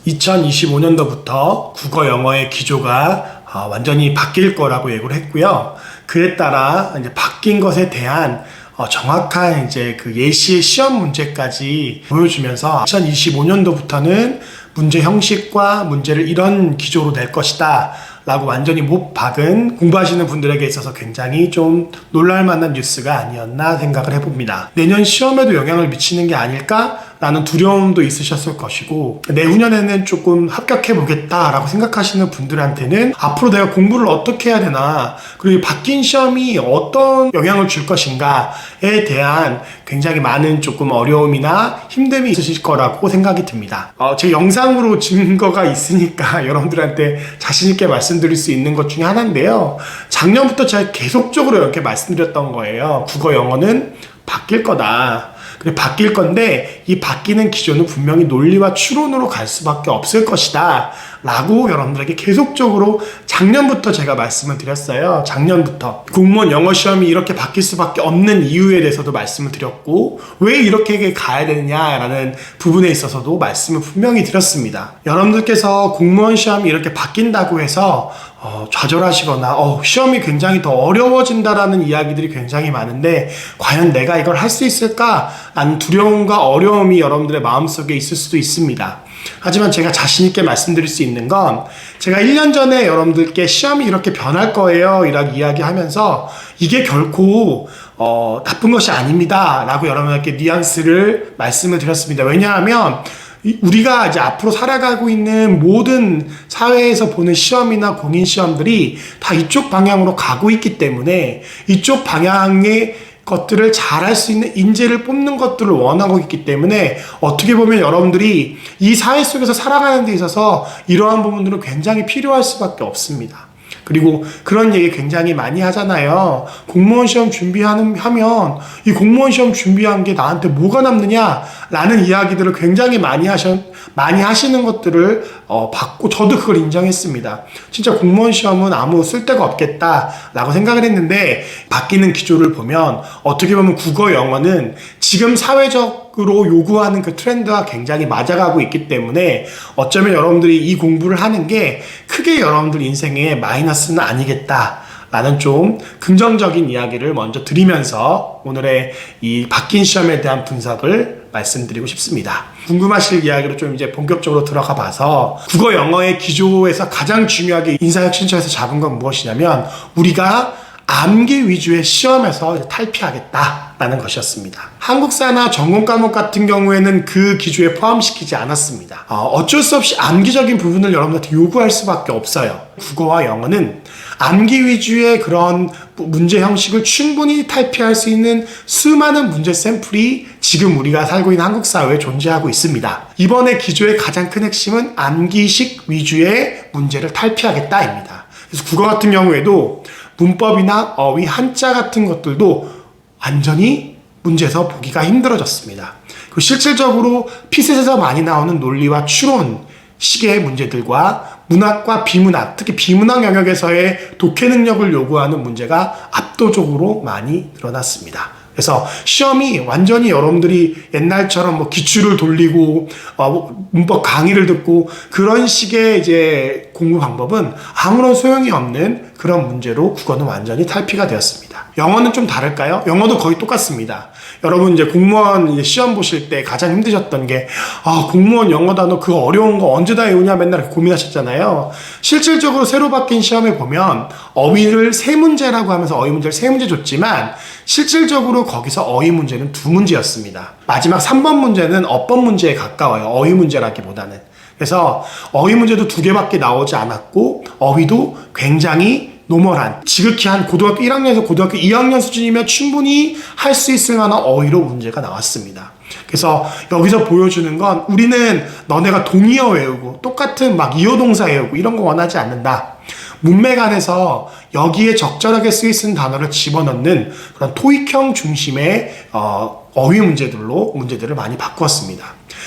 2025년도부터 국어 영어의 기조가 완전히 바뀔 거라고 예고를 했고요. 그에 따라 이제 바뀐 것에 대한 정확한 이제 그 예시의 시험 문제까지 보여주면서 2025년도부터는 문제 형식과 문제를 이런 기조로 낼 것이다 라고 완전히 못 박은 공부하시는 분들에게 있어서 굉장히 좀 놀랄만한 뉴스가 아니었나 생각을 해봅니다. 내년 시험에도 영향을 미치는 게 아닐까? 라는 두려움도 있으셨을 것이고, 내후년에는 조금 합격해보겠다 라고 생각하시는 분들한테는 앞으로 내가 공부를 어떻게 해야 되나, 그리고 바뀐 시험이 어떤 영향을 줄 것인가에 대한 굉장히 많은 조금 어려움이나 힘듦이 있으실 거라고 생각이 듭니다. 제 영상으로 증거가 있으니까 여러분들한테 자신있게 말씀드릴 수 있는 것 중에 하나인데요. 작년부터 제가 계속적으로 이렇게 말씀드렸던 거예요. 국어 영어는 바뀔 거다. 그래, 바뀔 건데 이 바뀌는 기조는 분명히 논리와 추론으로 갈 수밖에 없을 것이다 라고 여러분들에게 계속적으로 작년부터 제가 말씀을 드렸어요. 작년부터 공무원 영어 시험이 이렇게 바뀔 수밖에 없는 이유에 대해서도 말씀을 드렸고, 왜 이렇게 가야 되느냐라는 부분에 있어서도 말씀을 분명히 드렸습니다. 여러분들께서 공무원 시험이 이렇게 바뀐다고 해서 좌절하시거나 시험이 굉장히 더 어려워진다라는 이야기들이 굉장히 많은데, 과연 내가 이걸 할 수 있을까? 라는 두려움과 어려움이 여러분들의 마음속에 있을 수도 있습니다. 하지만 제가 자신있게 말씀드릴 수 있는 건, 제가 1년 전에 여러분들께 시험이 이렇게 변할 거예요 이라고 이야기하면서 이게 결코 나쁜 것이 아닙니다 라고 여러분들께 뉘앙스를 말씀을 드렸습니다. 왜냐하면 우리가 이제 앞으로 살아가고 있는 모든 사회에서 보는 시험이나 공인 시험들이 다 이쪽 방향으로 가고 있기 때문에, 이쪽 방향의 것들을 잘할 수 있는 인재를 뽑는 것들을 원하고 있기 때문에, 어떻게 보면 여러분들이 이 사회 속에서 살아가는 데 있어서 이러한 부분들은 굉장히 필요할 수밖에 없습니다. 그리고 그런 얘기 굉장히 많이 하잖아요. 공무원 시험 하면 이 공무원 시험 준비한 게 나한테 뭐가 남느냐 라는 이야기들을 굉장히 많이 하시는 것들을 봤고, 저도 그걸 인정했습니다. 진짜 공무원 시험은 아무 쓸데가 없겠다 라고 생각을 했는데, 바뀌는 기조를 보면 어떻게 보면 국어 영어는 지금 사회적으로 요구하는 그 트렌드와 굉장히 맞아가고 있기 때문에, 어쩌면 여러분들이 이 공부를 하는 게 크게 여러분들 인생에 마이너스는 아니겠다 라는 좀 긍정적인 이야기를 먼저 드리면서 오늘의 이 바뀐 시험에 대한 분석을 말씀드리고 싶습니다. 궁금하실 이야기로 좀 이제 본격적으로 들어가 봐서, 국어 영어의 기조에서 가장 중요하게 인사혁신처에서 잡은 건 무엇이냐면, 우리가 암기 위주의 시험에서 탈피하겠다라는 것이었습니다. 한국사나 전공 과목 같은 경우에는 그 기조에 포함시키지 않았습니다. 어쩔 수 없이 암기적인 부분을 여러분들한테 요구할 수밖에 없어요. 국어와 영어는 암기 위주의 그런 문제 형식을 충분히 탈피할 수 있는 수많은 문제 샘플이 지금 우리가 살고 있는 한국 사회에 존재하고 있습니다. 이번에 기조의 가장 큰 핵심은 암기식 위주의 문제를 탈피하겠다입니다. 그래서 국어 같은 경우에도 문법이나 어휘, 한자 같은 것들도 완전히 문제에서 보기가 힘들어졌습니다. 그리고 실질적으로 피셋에서 많이 나오는 논리와 추론 식의 문제들과 문학과 비문학, 특히 비문학 영역에서의 독해 능력을 요구하는 문제가 압도적으로 많이 늘어났습니다. 그래서 시험이 완전히 여러분들이 옛날처럼 기출을 돌리고 문법 강의를 듣고 그런 식의 이제 공부 방법은 아무런 소용이 없는 그런 문제로 국어는 완전히 탈피가 되었습니다. 영어는 좀 다를까요? 영어도 거의 똑같습니다. 여러분 이제 공무원 이제 시험 보실 때 가장 힘드셨던 게, 공무원 영어 단어 그 어려운 거 언제 다 외우냐 맨날 고민하셨잖아요. 실질적으로 새로 바뀐 시험에 보면 어휘를 3문제라고 하면서 어휘 문제를 3문제 줬지만, 실질적으로 거기서 어휘 문제는 2문제였습니다. 마지막 3번 문제는 어법 문제에 가까워요. 어휘 문제라기보다는. 그래서 어휘 문제도 2개밖에 나오지 않았고, 어휘도 굉장히 노멀한, 지극히 한 고등학교 1학년에서 고등학교 2학년 수준이면 충분히 할 수 있을 만한 어휘로 문제가 나왔습니다. 그래서 여기서 보여주는 건, 우리는 너네가 동의어 외우고 똑같은 이어동사 외우고 이런 거 원하지 않는다. 문맥 안에서 여기에 적절하게 쓰이는 단어를 집어넣는 그런 토익형 중심의 어휘 문제들로 문제들을 많이 바꾸었습니다.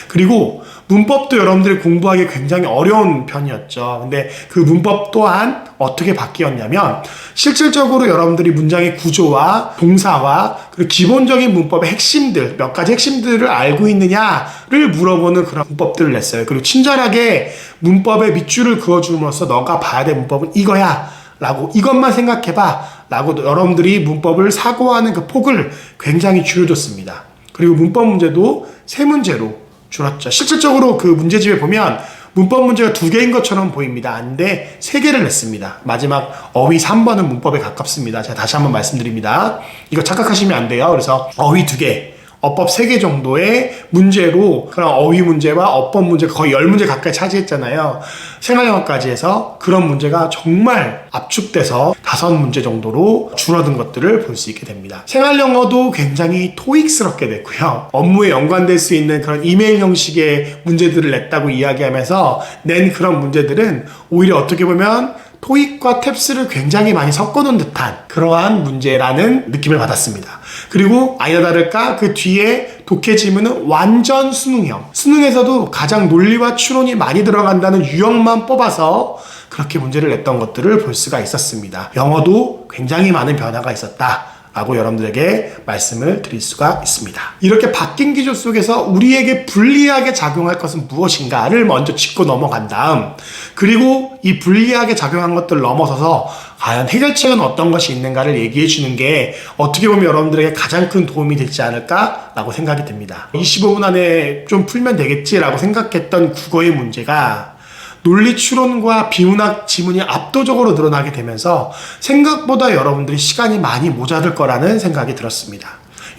그리고 문법도 여러분들이 공부하기 굉장히 어려운 편이었죠. 근데 그 문법 또한 어떻게 바뀌었냐면 실질적으로 여러분들이 문장의 구조와 동사와 그리고 기본적인 문법의 핵심들, 몇 가지 핵심들을 알고 있느냐를 물어보는 그런 문법들을 냈어요. 그리고 친절하게 문법의 밑줄을 그어줌으로써 너가 봐야 될 문법은 이거야 라고, 이것만 생각해봐 라고 여러분들이 문법을 사고하는 그 폭을 굉장히 줄여줬습니다. 그리고 문법 문제도 3문제로 줄었죠. 실질적으로 그 문제집에 보면 문법 문제가 2개인 것처럼 보입니다. 근데 3개를 냈습니다. 마지막 어휘 3번은 문법에 가깝습니다. 제가 다시 한번 말씀드립니다. 이거 착각하시면 안 돼요. 그래서 어휘 2개, 어법 3개 정도의 문제로 그런 어휘 문제와 어법 문제가 거의 10문제 가까이 차지했잖아요. 생활영어까지 해서 그런 문제가 정말 압축돼서 5문제 정도로 줄어든 것들을 볼 수 있게 됩니다. 생활영어도 굉장히 토익스럽게 됐고요. 업무에 연관될 수 있는 그런 이메일 형식의 문제들을 냈다고 이야기하면서 낸 그런 문제들은 오히려 어떻게 보면 토익과 탭스를 굉장히 많이 섞어놓은 듯한 그러한 문제라는 느낌을 받았습니다. 그리고 아니나 다를까 그 뒤에 독해 지문은 완전 수능형. 수능에서도 가장 논리와 추론이 많이 들어간다는 유형만 뽑아서 그렇게 문제를 냈던 것들을 볼 수가 있었습니다. 영어도 굉장히 많은 변화가 있었다 라고 여러분들에게 말씀을 드릴 수가 있습니다. 이렇게 바뀐 기조 속에서 우리에게 불리하게 작용할 것은 무엇인가를 먼저 짚고 넘어간 다음, 그리고 이 불리하게 작용한 것들을 넘어서서 과연 해결책은 어떤 것이 있는가를 얘기해 주는 게 어떻게 보면 여러분들에게 가장 큰 도움이 되지 않을까라고 생각이 듭니다. 25분 안에 좀 풀면 되겠지라고 생각했던 국어의 문제가 논리 추론과 비문학 지문이 압도적으로 늘어나게 되면서 생각보다 여러분들이 시간이 많이 모자랄 거라는 생각이 들었습니다.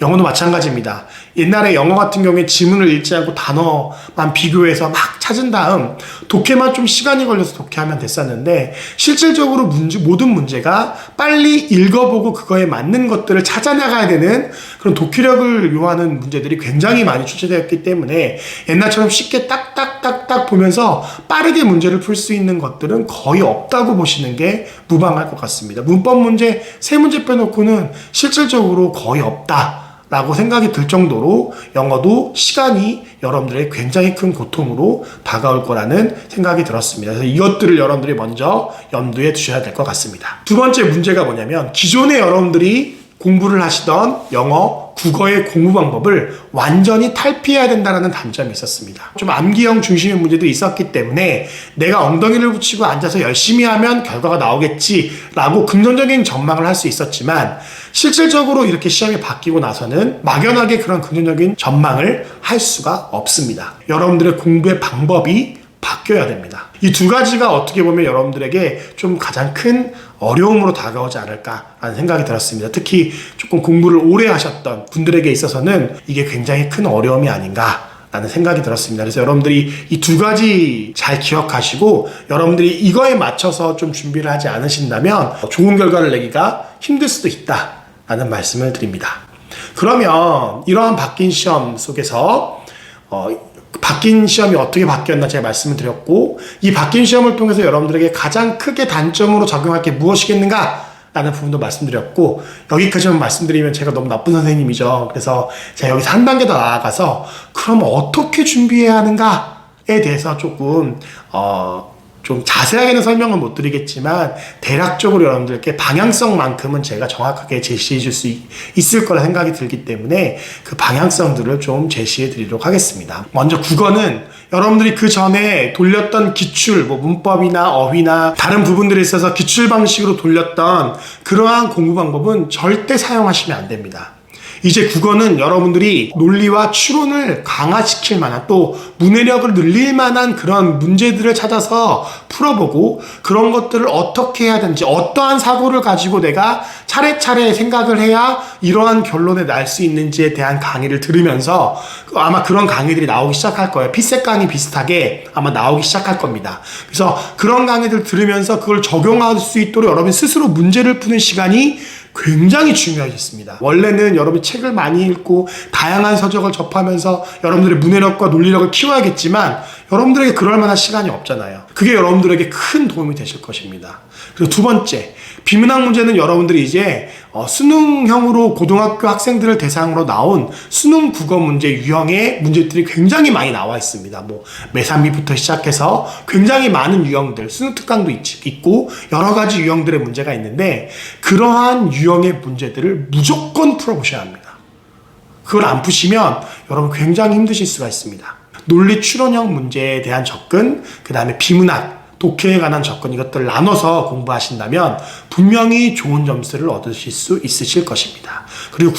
영어도 마찬가지입니다. 옛날에 영어 같은 경우에 지문을 읽지 않고 단어만 비교해서 막 찾은 다음 독해만 좀 시간이 걸려서 독해하면 됐었는데 실질적으로 모든 문제가 빨리 읽어보고 그거에 맞는 것들을 찾아나가야 되는 그런 독해력을 요하는 문제들이 굉장히 많이 출제되었기 때문에 옛날처럼 쉽게 딱딱딱딱 보면서 빠르게 문제를 풀 수 있는 것들은 거의 없다고 보시는 게 무방할 것 같습니다. 문법 문제 3문제 빼놓고는 실질적으로 거의 없다 라고 생각이 들 정도로 영어도 시간이 여러분들의 굉장히 큰 고통으로 다가올 거라는 생각이 들었습니다. 그래서 이것들을 여러분들이 먼저 염두에 두셔야 될 것 같습니다. 두 번째 문제가 뭐냐면 기존에 여러분들이 공부를 하시던 영어, 국어의 공부 방법을 완전히 탈피해야 된다는 단점이 있었습니다. 좀 암기형 중심의 문제도 있었기 때문에 내가 엉덩이를 붙이고 앉아서 열심히 하면 결과가 나오겠지라고 긍정적인 전망을 할 수 있었지만 실질적으로 이렇게 시험이 바뀌고 나서는 막연하게 그런 긍정적인 전망을 할 수가 없습니다. 여러분들의 공부의 방법이 바뀌어야 됩니다. 이 2가지가 어떻게 보면 여러분들에게 좀 가장 큰 어려움으로 다가오지 않을까라는 생각이 들었습니다. 특히 조금 공부를 오래 하셨던 분들에게 있어서는 이게 굉장히 큰 어려움이 아닌가 라는 생각이 들었습니다. 그래서 여러분들이 이 2가지 잘 기억하시고 여러분들이 이거에 맞춰서 좀 준비를 하지 않으신다면 좋은 결과를 내기가 힘들 수도 있다라는 말씀을 드립니다. 그러면 이러한 바뀐 시험 속에서 바뀐 시험이 어떻게 바뀌었나 제가 말씀을 드렸고 이 바뀐 시험을 통해서 여러분들에게 가장 크게 단점으로 작용할 게 무엇이겠는가 라는 부분도 말씀드렸고 여기까지만 말씀드리면 제가 너무 나쁜 선생님이죠. 그래서 제가 여기서 한 단계 더 나아가서 그럼 어떻게 준비해야 하는가에 대해서 조금 좀 자세하게는 설명을 못 드리겠지만 대략적으로 여러분들께 방향성만큼은 제가 정확하게 제시해 줄 수 있을 거라 생각이 들기 때문에 그 방향성들을 좀 제시해 드리도록 하겠습니다. 먼저 국어는 여러분들이 그 전에 돌렸던 기출, 문법이나 어휘나 다른 부분들에 있어서 기출 방식으로 돌렸던 그러한 공부 방법은 절대 사용하시면 안 됩니다. 이제 국어는 여러분들이 논리와 추론을 강화시킬 만한 또 문해력을 늘릴 만한 그런 문제들을 찾아서 풀어보고 그런 것들을 어떻게 해야 되는지 어떠한 사고를 가지고 내가 차례차례 생각을 해야 이러한 결론에 날 수 있는지에 대한 강의를 들으면서 아마 그런 강의들이 나오기 시작할 거예요. 피셋 강의 비슷하게 아마 나오기 시작할 겁니다. 그래서 그런 강의들 들으면서 그걸 적용할 수 있도록 여러분 스스로 문제를 푸는 시간이 굉장히 중요해졌습니다. 원래는 여러분이 책을 많이 읽고 다양한 서적을 접하면서 여러분들의 문해력과 논리력을 키워야겠지만 여러분들에게 그럴 만한 시간이 없잖아요. 그게 여러분들에게 큰 도움이 되실 것입니다. 그리고 두 번째, 비문학 문제는 여러분들이 이제 수능형으로 고등학교 학생들을 대상으로 나온 수능 국어 문제 유형의 문제들이 굉장히 많이 나와 있습니다. 뭐 매산비부터 시작해서 굉장히 많은 유형들, 수능 특강도 있고 여러 가지 유형들의 문제가 있는데 그러한 유형의 문제들을 무조건 풀어보셔야 합니다. 그걸 안 푸시면 여러분 굉장히 힘드실 수가 있습니다. 논리 추론형 문제에 대한 접근, 그 다음에 비문학, 독해에 관한 접근 이것들을 나눠서 공부하신다면 분명히 좋은 점수를 얻으실 수 있으실 것입니다. 그리고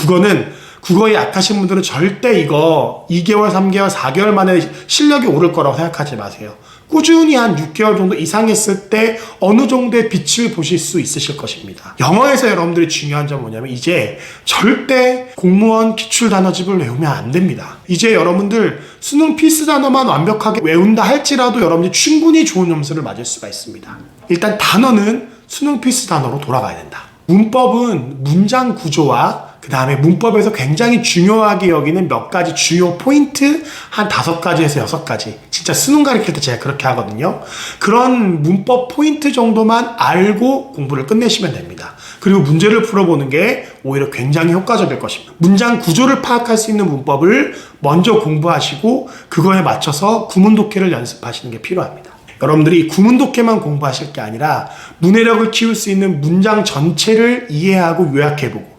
국어에 약하신 분들은 절대 이거 2개월, 3개월, 4개월 만에 실력이 오를 거라고 생각하지 마세요. 꾸준히 한 6개월 정도 이상 했을 때 어느 정도의 빛을 보실 수 있으실 것입니다. 영어에서 여러분들이 중요한 점은 뭐냐면 이제 절대 공무원 기출단어집을 외우면 안 됩니다. 이제 여러분들 수능 필수 단어만 완벽하게 외운다 할지라도 여러분들이 충분히 좋은 점수를 맞을 수가 있습니다. 일단 단어는 수능 필수 단어로 돌아가야 된다. 문법은 문장 구조와 그 다음에 문법에서 굉장히 중요하게 여기는 몇 가지 주요 포인트 한 5가지에서 6가지 진짜 수능 가르칠 때 제가 그렇게 하거든요. 그런 문법 포인트 정도만 알고 공부를 끝내시면 됩니다. 그리고 문제를 풀어보는 게 오히려 굉장히 효과적일 것입니다. 문장 구조를 파악할 수 있는 문법을 먼저 공부하시고 그거에 맞춰서 구문 독해를 연습하시는 게 필요합니다. 여러분들이 구문 독해만 공부하실 게 아니라 문해력을 키울 수 있는 문장 전체를 이해하고 요약해보고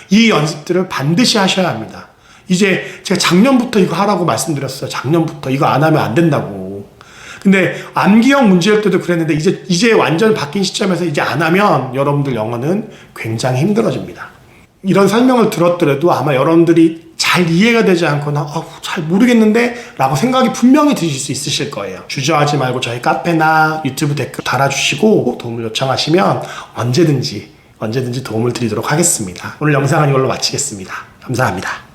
이 연습들을 반드시 하셔야 합니다. 이제 제가 작년부터 이거 하라고 말씀드렸어요. 작년부터 이거 안 하면 안 된다고. 근데 암기형 문제일 때도 그랬는데 이제 완전 바뀐 시점에서 이제 안 하면 여러분들 영어는 굉장히 힘들어집니다. 이런 설명을 들었더라도 아마 여러분들이 잘 이해가 되지 않거나 잘 모르겠는데 라고 생각이 분명히 드실 수 있으실 거예요. 주저하지 말고 저희 카페나 유튜브 댓글 달아주시고 도움을 요청하시면 언제든지 도움을 드리도록 하겠습니다. 오늘 영상은 이걸로 마치겠습니다. 감사합니다.